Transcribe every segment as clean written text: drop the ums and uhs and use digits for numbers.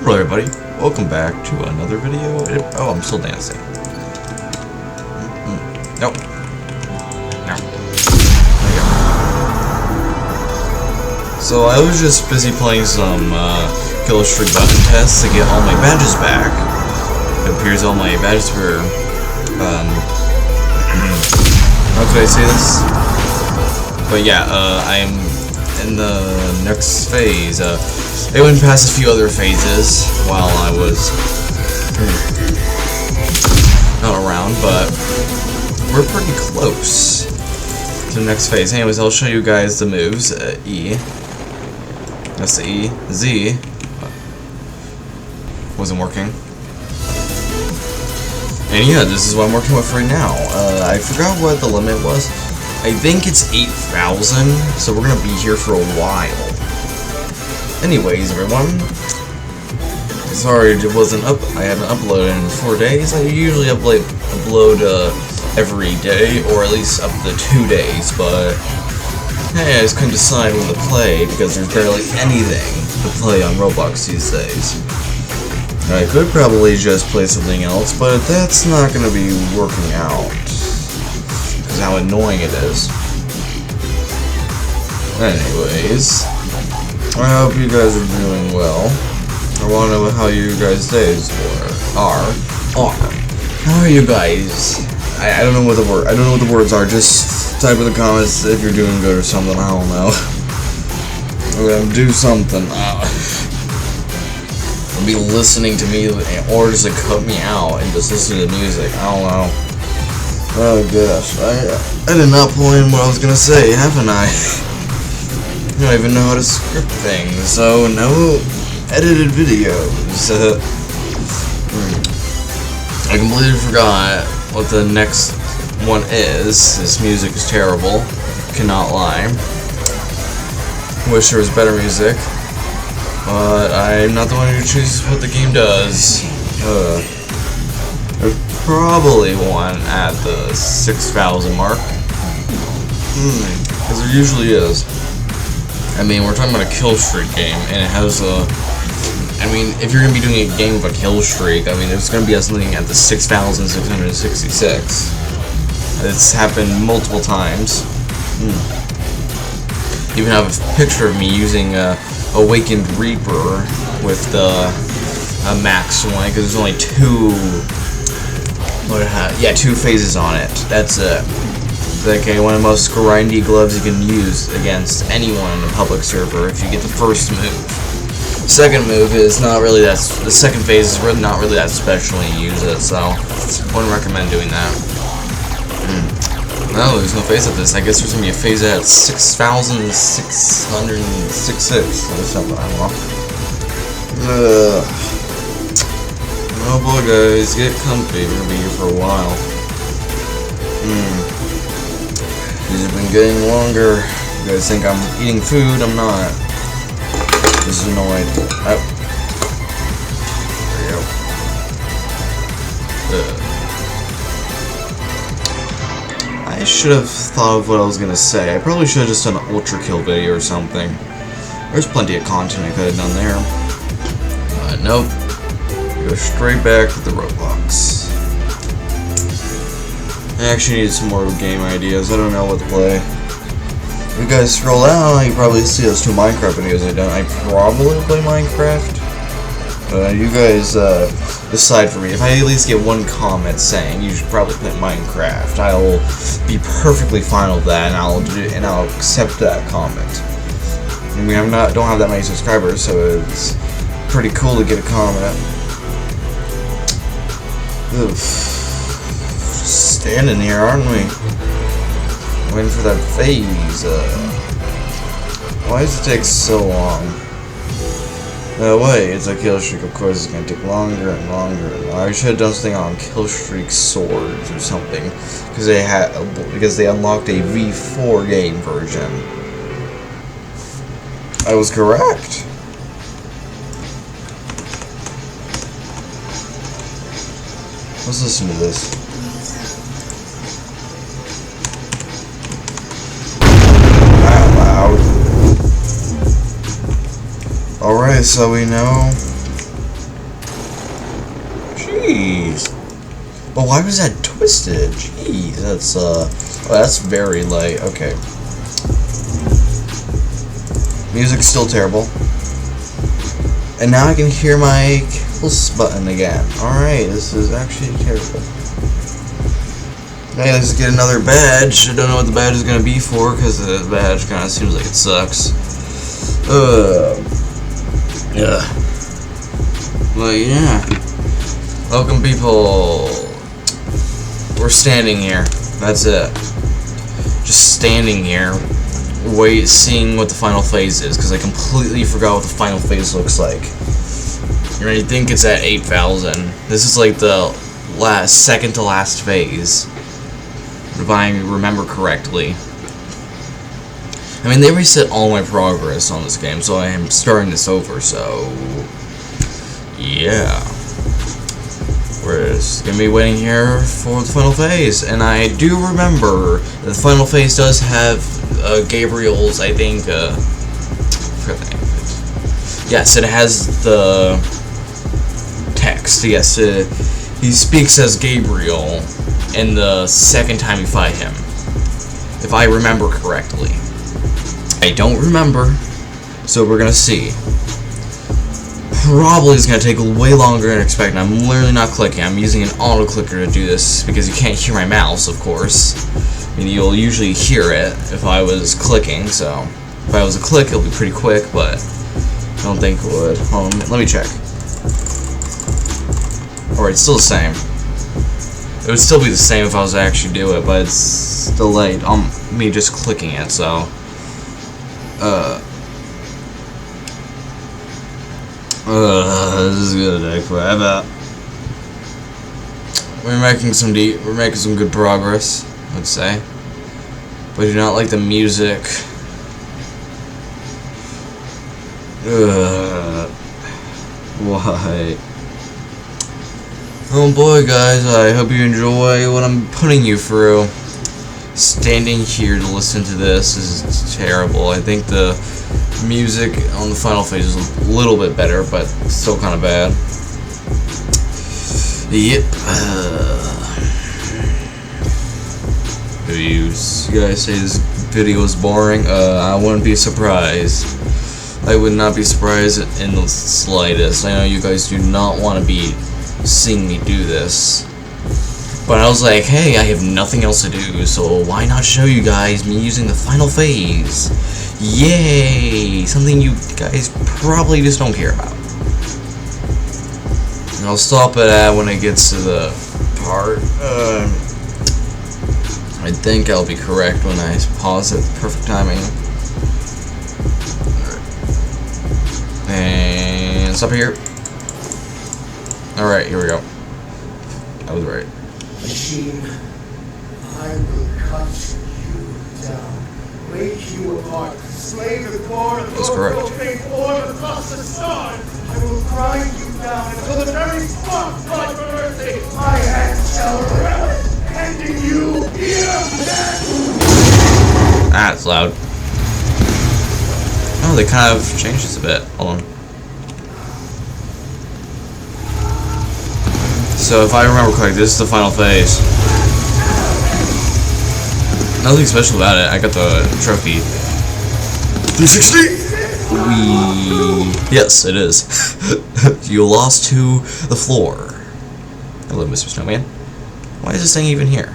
Hello everybody, welcome back to another video. Oh, I'm still dancing. Nope. No. So I was just busy playing some killstreak button tests to get all my badges back. It appears all my badges were, how could I say this? But yeah, I'm in the next phase. I went past a few other phases while I was not around, but we're pretty close to the next phase. Anyways, I'll show you guys the moves. E. That's the E. Z. Wasn't working. And yeah, this is what I'm working with right now. I forgot what the limit was. I think it's 8,000, so we're gonna be here for a while. Anyways, everyone, sorry it wasn't up. I haven't uploaded in 4 days. I usually upload every day, or at least up to 2 days. But hey, I just couldn't decide when to play because there's barely anything to play on Roblox these days. I could probably just play something else, but that's not gonna be working out because how annoying it is. Anyways, I hope you guys are doing well. I want to know how you guys' days are. How are you guys? I don't know what the word. I don't know what the words are. Just type in the comments if you're doing good or something. I don't know. Do something. Be listening to me, or just cut me out and just listen to the music. I don't know. Oh gosh, I did not plan what I was gonna say, haven't I? I don't even know how to script things, so no edited videos. I completely forgot what the next one is. This music is terrible. Cannot lie. Wish there was better music. But I'm not the one who chooses what the game does. There's probably one at the 6,000 mark. Because there usually is. I mean, we're talking about a killstreak game, and it has a... I mean, if you're going to be doing a game of a killstreak, I mean, there's going to be something at the 6,666. It's happened multiple times. Even have a picture of me using Awakened Reaper with the max one, because there's only two phases on it. That's it. Okay, one of the most grindy gloves you can use against anyone in a public server if you get the first move. Second move is not really that. The second phase is really not really that special when you use it, so I wouldn't recommend doing that. No, there's no phase at this. I guess there's gonna be a phase at 6,666 or something. I don't know. Oh boy, guys, get comfy. We're gonna be here for a while. These have been getting longer. You guys think I'm eating food? I'm not. This is annoying. Oh. There you go. I should have thought of what I was gonna say. I probably should have just done an ultra kill video or something. There's plenty of content I could have done there. But nope. Go straight back to the Roblox. I actually need some more game ideas. I don't know what to play. If you guys scroll down, you probably see those 2 Minecraft videos I've done. I probably play Minecraft. You guys decide for me. If I at least get one comment saying you should probably play Minecraft, I will be perfectly fine with that, and I'll accept that comment. I mean, don't have that many subscribers, so it's pretty cool to get a comment. Oof. Standing here, aren't we? Waiting for that phase. Why does it take so long? No way, it's a killstreak. Of course, it's gonna take longer and longer. I should have done something on killstreak swords or something, because they unlocked a V4 game version. I was correct. Let's listen to this. Alright, so we know Well, why was that twisted? Jeez, that's oh, that's very light. Okay. Music's still terrible. And now I can hear my kills button again. Alright, this is actually terrible. Hey, let's get another badge. I don't know what the badge is gonna be for, because the badge kinda seems like it sucks. Yeah. But yeah. Welcome, people. We're standing here. That's it. Just standing here, seeing what the final phase is, because I completely forgot what the final phase looks like. And I think it's at 8,000. This is like the second to last phase, if I remember correctly. I mean, they reset all my progress on this game, so I am starting this over, so yeah. We're just gonna be waiting here for the final phase, and I do remember the final phase does have Gabriel's, I think, yes, it has the text, yes, he speaks as Gabriel in the second time you fight him, if I remember correctly. I don't remember, so we're gonna see. Probably is going to take way longer than expected. I'm literally not clicking. I'm using an auto clicker to do this because you can't hear my mouse, of course. I mean, you'll usually hear it if I was clicking, so if I was a click, it'll be pretty quick, but I don't think it would. Hold on, let me check. Alright, it's still the same. It would still be the same if I was to actually do it, but it's delayed on me just clicking it, so this is gonna take forever. We're making some good progress, I would say. But I do not like the music. Why? Oh boy, guys, I hope you enjoy what I'm putting you through. Standing here to listen to this is terrible. I think the music on the final phase is a little bit better, but still kind of bad. Yep. You guys say this video is boring? I wouldn't be surprised. I would not be surprised in the slightest. I know you guys do not want to be seeing me do this. But I was like, hey, I have nothing else to do, so why not show you guys me using the final phase? Yay! Something you guys probably just don't care about. And I'll stop it at when it gets to the part. I think I'll be correct when I pause at the perfect timing. And stop here. Alright, here we go. I was right. Machine, I will cut you down, break you apart, slay the core of the propane orb across the stars. I will grind you down until the very sparks cry for mercy. My hand shall relish, ending you here and that's loud. Oh, they kind of changed this a bit. Hold on. So if I remember correctly, this is the final phase. Nothing special about it. I got the trophy. 360? Yes, it is. You lost to the floor. Hello, Mr. Snowman. Why is this thing even here?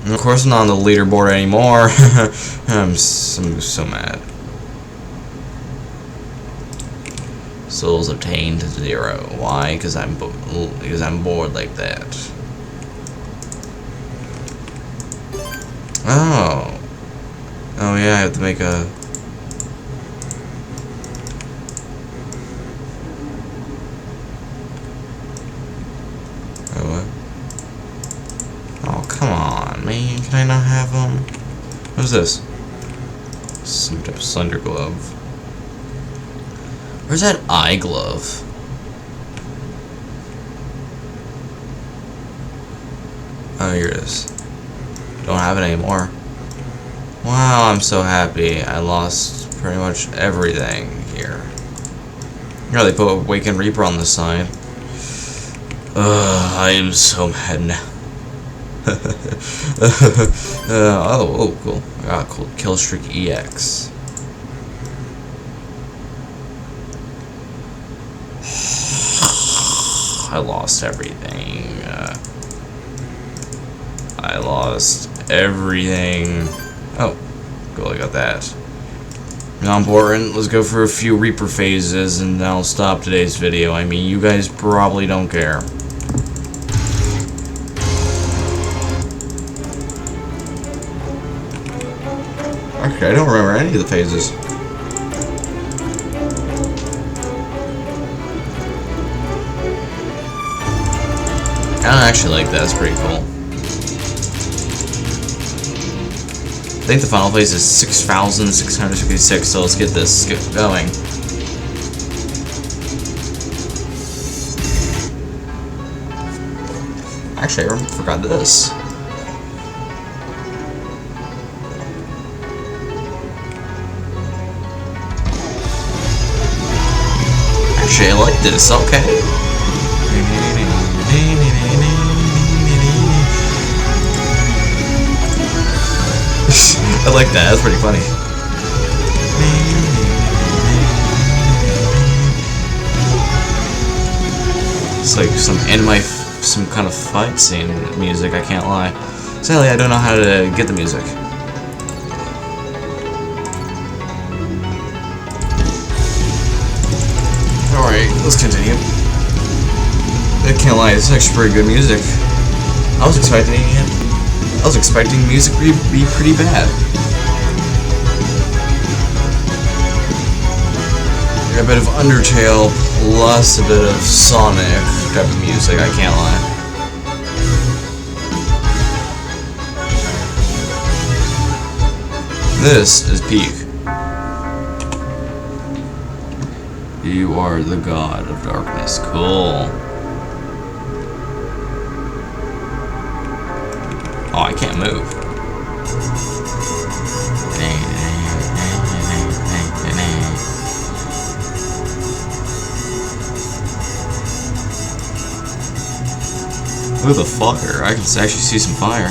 And of course, I'm not on the leaderboard anymore. I'm so mad. Souls obtained 0. Why? Because I'm bored like that. Oh. Oh yeah, I have to make a. Oh what? Oh come on, man! Can I not have them? What's this? Some type of slender glove. Where's that eye glove? Oh, here it is. Don't have it anymore. Wow, I'm so happy. I lost pretty much everything here. Yeah, they put Awakened Reaper on this side. I am so mad now. Oh, cool. I got a cool killstreak EX. I lost everything. I lost everything. Oh, cool, I got that. Not important. Let's go for a few Reaper phases and I'll stop today's video. I mean, you guys probably don't care. Okay, I don't remember any of the phases. I don't actually like that. It's pretty cool. I think the final phase is 6,656, so let's get this going. Actually, I forgot this. Actually, I like this. Okay. I like that. That's pretty funny. It's like some kind of fight scene music. I can't lie. Sadly, I don't know how to get the music. All right, let's continue. I can't lie. This is actually pretty good music. I was expecting music to be pretty bad. A bit of Undertale plus a bit of Sonic type of music, I can't lie. This is peak. You are the god of darkness. Cool. Oh, I can't move. Who the fucker? I can actually see some fire.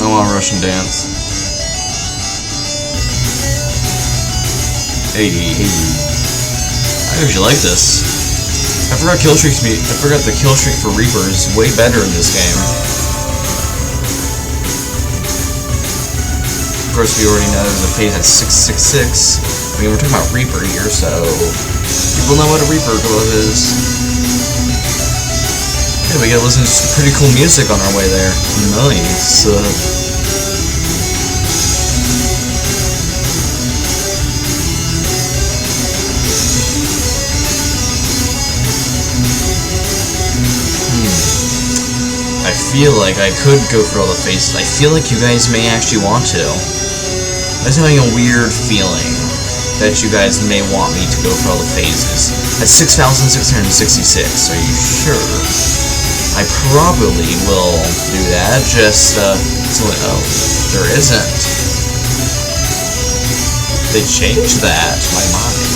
I want a Russian dance. Hey. I actually like this. I forgot the killstreak for Reaper is way better in this game. Of course, we already know the phase at 666. I mean, we're talking about Reaper here, so people know what a Reaper glove is. Yeah, we get to listen to some pretty cool music on our way there. Nice. I feel like I could go for all the phases. I feel like you guys may actually want to. I'm just having a weird feeling that you guys may want me to go for all the phases. At 6,666, are you sure? I probably will do that, just, oh, there isn't. They changed that, to my mind.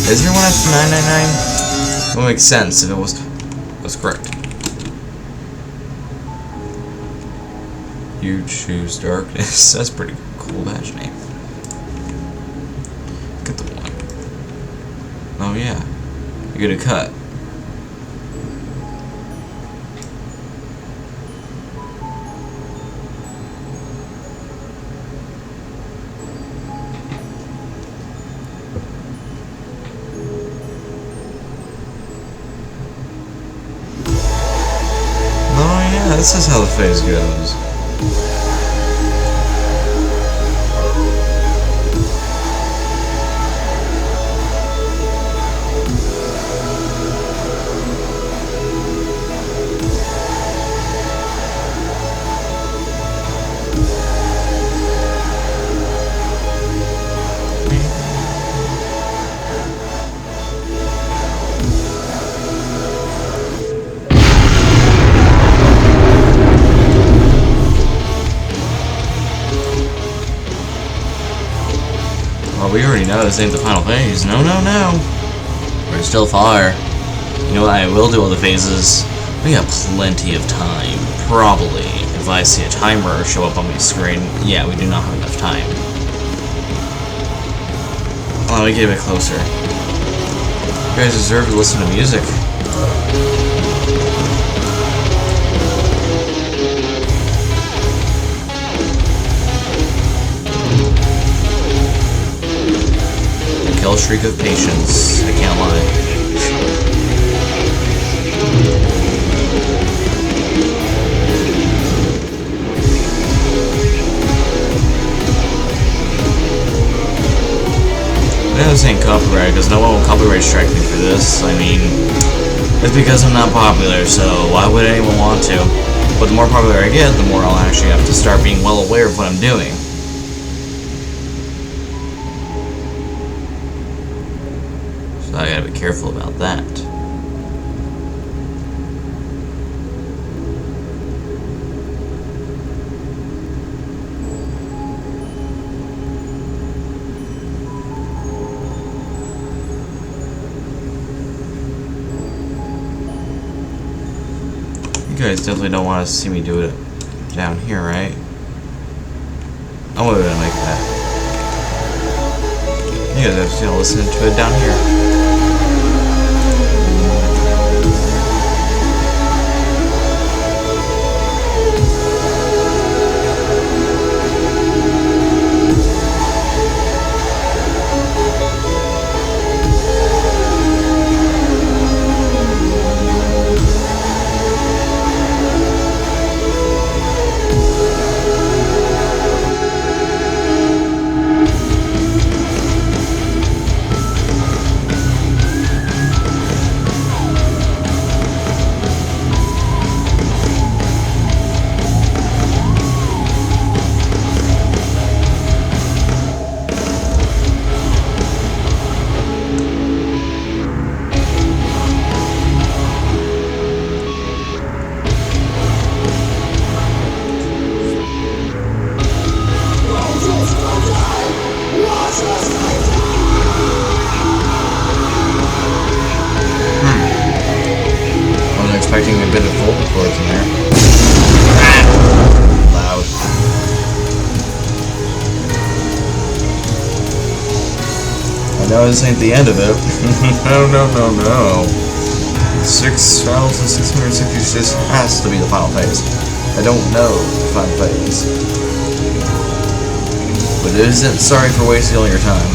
Is there one after 999? It would make sense if it was correct. You choose darkness. That's a pretty cool badge name. Get the one. Oh yeah. You get a cut. yeah, this is how the phase goes. Well, we already know this ain't the final phase. No, no, no. We're still far. You know what? I will do all the phases. We got plenty of time. Probably. If I see a timer show up on my screen, yeah, we do not have enough time. Let me get a bit closer. You guys deserve to listen to music. Killstreak of patience. I can't lie. I know this ain't copyright because no one will copyright strike me for this. I mean, it's because I'm not popular, so why would anyone want to? But the more popular I get, the more I'll actually have to start being well aware of what I'm doing. So I gotta be careful about that. You guys definitely don't want to see me do it down here, right? I'm gonna make that. You guys have to listen to it down here. Expecting a bit of vocal cords in there. Loud. I know this ain't the end of it. No, no, no, no. 6,666 has to be the final phase. I don't know the final phase. But it isn't sorry for wasting all your time.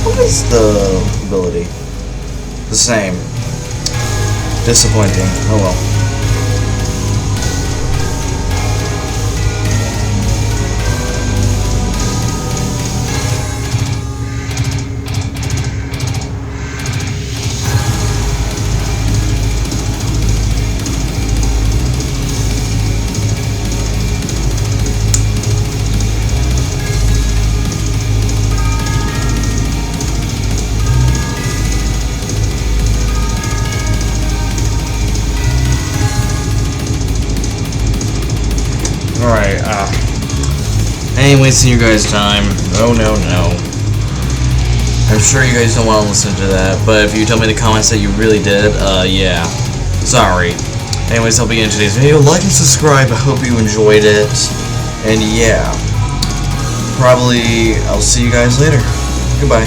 What is the ability? The same. Disappointing. Oh well. Alright, I ain't wasting your guys' time. No, no, no. I'm sure you guys don't want to listen to that, but if you tell me in the comments that you really did, yeah. Sorry. Anyways, I'll be in today's video. Like and subscribe. I hope you enjoyed it. And yeah. Probably, I'll see you guys later. Goodbye.